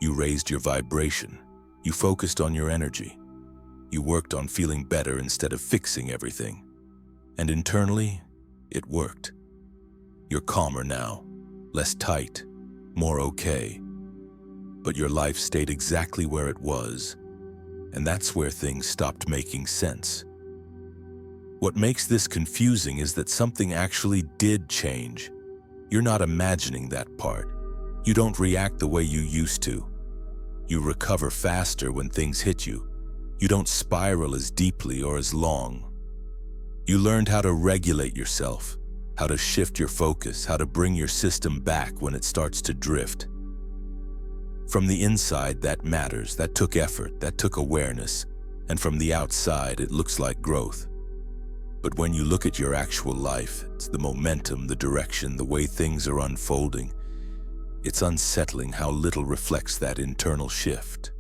You raised your vibration. You focused on your energy. You worked on feeling better instead of fixing everything. And internally, it worked. You're calmer now, less tight, more okay. But your life stayed exactly where it was, and that's where things stopped making sense. What makes this confusing is that something actually did change. You're not imagining that part. You don't react the way you used to. You recover faster when things hit you. You don't spiral as deeply or as long. You learned how to regulate yourself, how to shift your focus, how to bring your system back when it starts to drift. From the inside, that matters. That took effort, that took awareness. And from the outside, it looks like growth. But when you look at your actual life, it's the momentum, the direction, the way things are unfolding. It's unsettling how little reflects that internal shift.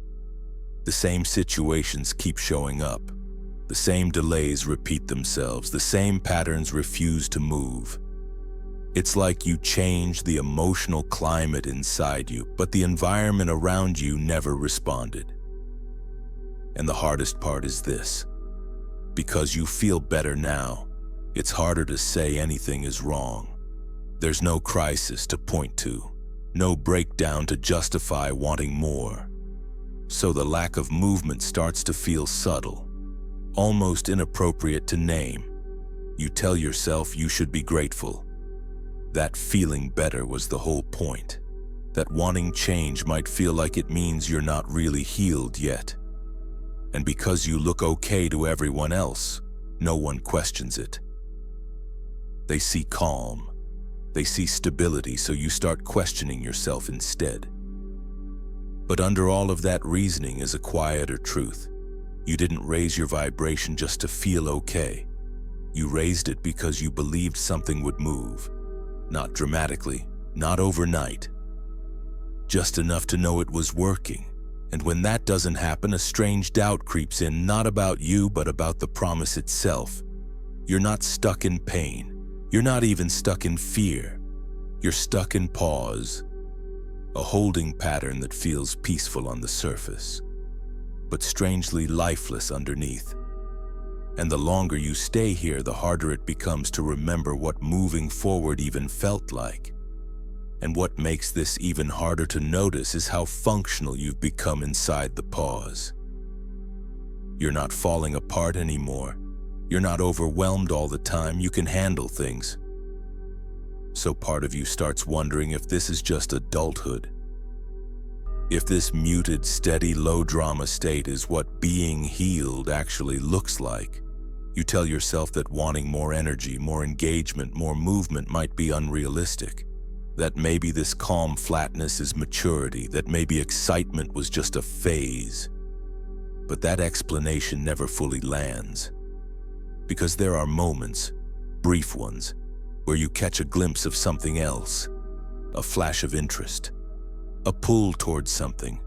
The same situations keep showing up. The same delays repeat themselves. The same patterns refuse to move. It's like you changed the emotional climate inside you, but the environment around you never responded. And the hardest part is this. Because you feel better now, it's harder to say anything is wrong. There's no crisis to point to, no breakdown to justify wanting more. So the lack of movement starts to feel subtle, almost inappropriate to name. You tell yourself you should be grateful. That feeling better was the whole point. That wanting change might feel like it means you're not really healed yet. And because you look okay to everyone else, no one questions it. They see calm. They see stability, so you start questioning yourself instead. But under all of that reasoning is a quieter truth. You didn't raise your vibration just to feel okay. You raised it because you believed something would move. Not dramatically, not overnight. Just enough to know it was working. And when that doesn't happen, a strange doubt creeps in, not about you, but about the promise itself. You're not stuck in pain. You're not even stuck in fear. You're stuck in pause, a holding pattern that feels peaceful on the surface, but strangely lifeless underneath. And the longer you stay here, the harder it becomes to remember what moving forward even felt like. And what makes this even harder to notice is how functional you've become inside the pause. You're not falling apart anymore. You're not overwhelmed all the time. You can handle things. So part of you starts wondering if this is just adulthood. If this muted, steady, low-drama state is what being healed actually looks like. You tell yourself that wanting more energy, more engagement, more movement might be unrealistic. That maybe this calm flatness is maturity, that maybe excitement was just a phase. But that explanation never fully lands. Because there are moments, brief ones, where you catch a glimpse of something else, a flash of interest, a pull towards something,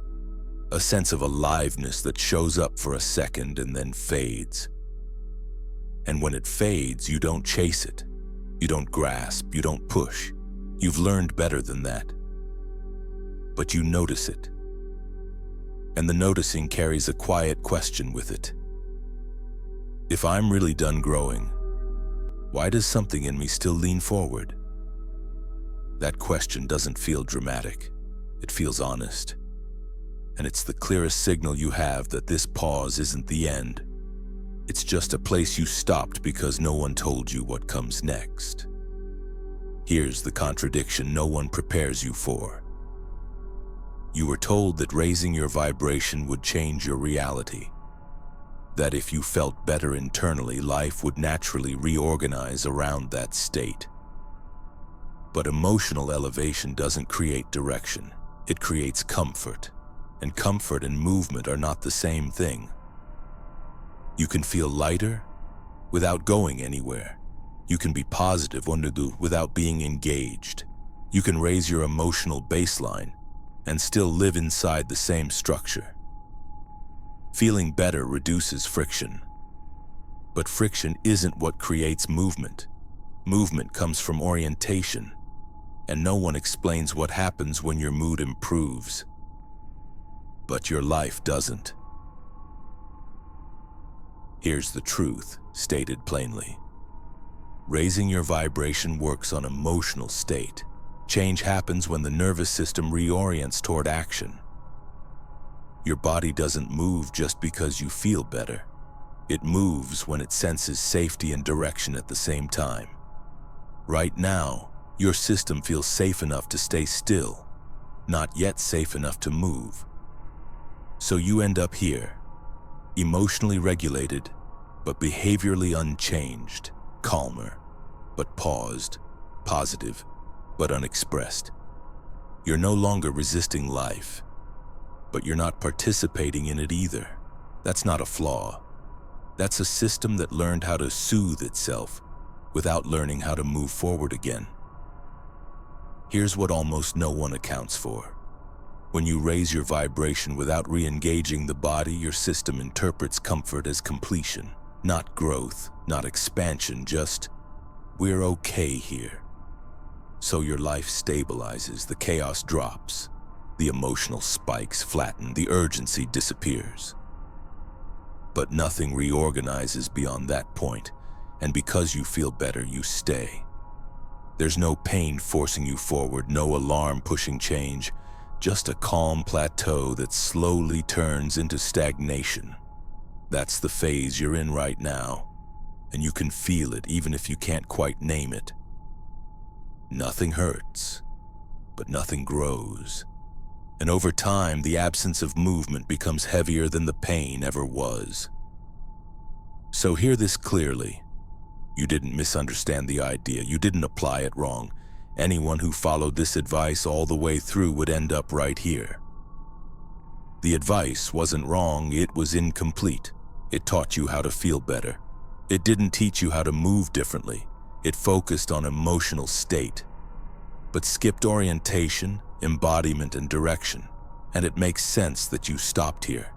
a sense of aliveness that shows up for a second and then fades. And when it fades, you don't chase it. You don't grasp, you don't push. You've learned better than that. But you notice it. And the noticing carries a quiet question with it. If I'm really done growing, why does something in me still lean forward? That question doesn't feel dramatic. It feels honest. And it's the clearest signal you have that this pause isn't the end. It's just a place you stopped because no one told you what comes next. Here's the contradiction no one prepares you for. You were told that raising your vibration would change your reality. That if you felt better internally, life would naturally reorganize around that state. But emotional elevation doesn't create direction. It creates comfort. And comfort and movement are not the same thing. You can feel lighter without going anywhere. You can be positive without being engaged. You can raise your emotional baseline and still live inside the same structure. Feeling better reduces friction. But friction isn't what creates movement. Movement comes from orientation, and no one explains what happens when your mood improves. but your life doesn't. Here's the truth, stated plainly. Raising your vibration works on emotional state. Change happens when the nervous system reorients toward action. Your body doesn't move just because you feel better. It moves when it senses safety and direction at the same time. Right now, your system feels safe enough to stay still, not yet safe enough to move. So you end up here, emotionally regulated, but behaviorally unchanged, calmer, but paused, positive, but unexpressed. You're no longer resisting life, but you're not participating in it either. That's not a flaw. That's a system that learned how to soothe itself without learning how to move forward again. Here's what almost no one accounts for. When you raise your vibration without re-engaging the body, your system interprets comfort as completion, not growth, not expansion, just, we're okay here. So your life stabilizes, the chaos drops, the emotional spikes flatten, the urgency disappears. But nothing reorganizes beyond that point, and because you feel better, you stay. There's no pain forcing you forward, no alarm pushing change, just a calm plateau that slowly turns into stagnation. That's the phase you're in right now, and you can feel it even if you can't quite name it. Nothing hurts, but nothing grows. And over time, the absence of movement becomes heavier than the pain ever was. So hear this clearly. You didn't misunderstand the idea. You didn't apply it wrong. Anyone who followed this advice all the way through would end up right here. The advice wasn't wrong, it was incomplete. It taught you how to feel better. It didn't teach you how to move differently. It focused on emotional state, but skipped orientation, embodiment, and direction. And it makes sense that you stopped here.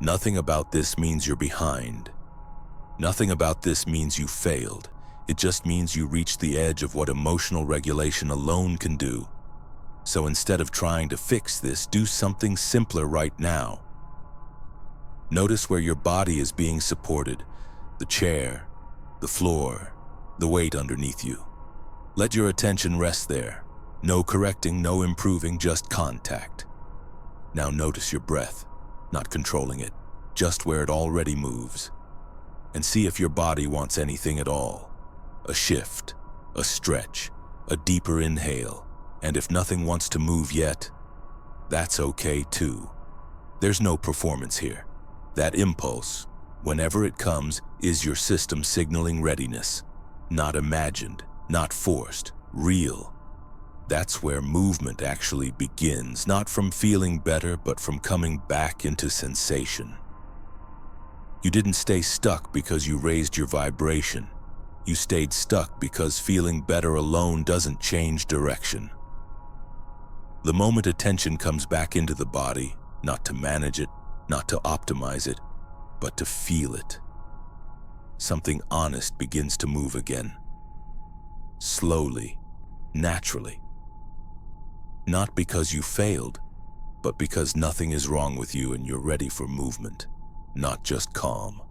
Nothing about this means you're behind. Nothing about this means you failed. It just means you reached the edge of what emotional regulation alone can do. So instead of trying to fix this, do something simpler right now. Notice where your body is being supported, the chair, the floor, the weight underneath you. Let your attention rest there. No correcting, no improving, just contact. Now notice your breath, not controlling it, just where it already moves. And see if your body wants anything at all. A shift, a stretch, a deeper inhale. And if nothing wants to move yet, that's okay too. There's no performance here. That impulse, whenever it comes, is your system signaling readiness. Not imagined, not forced, real. That's where movement actually begins, not from feeling better, but from coming back into sensation. You didn't stay stuck because you raised your vibration. You stayed stuck because feeling better alone doesn't change direction. The moment attention comes back into the body, not to manage it, not to optimize it, but to feel it, something honest begins to move again. Slowly, naturally. Not because you failed, but because nothing is wrong with you and you're ready for movement, not just calm.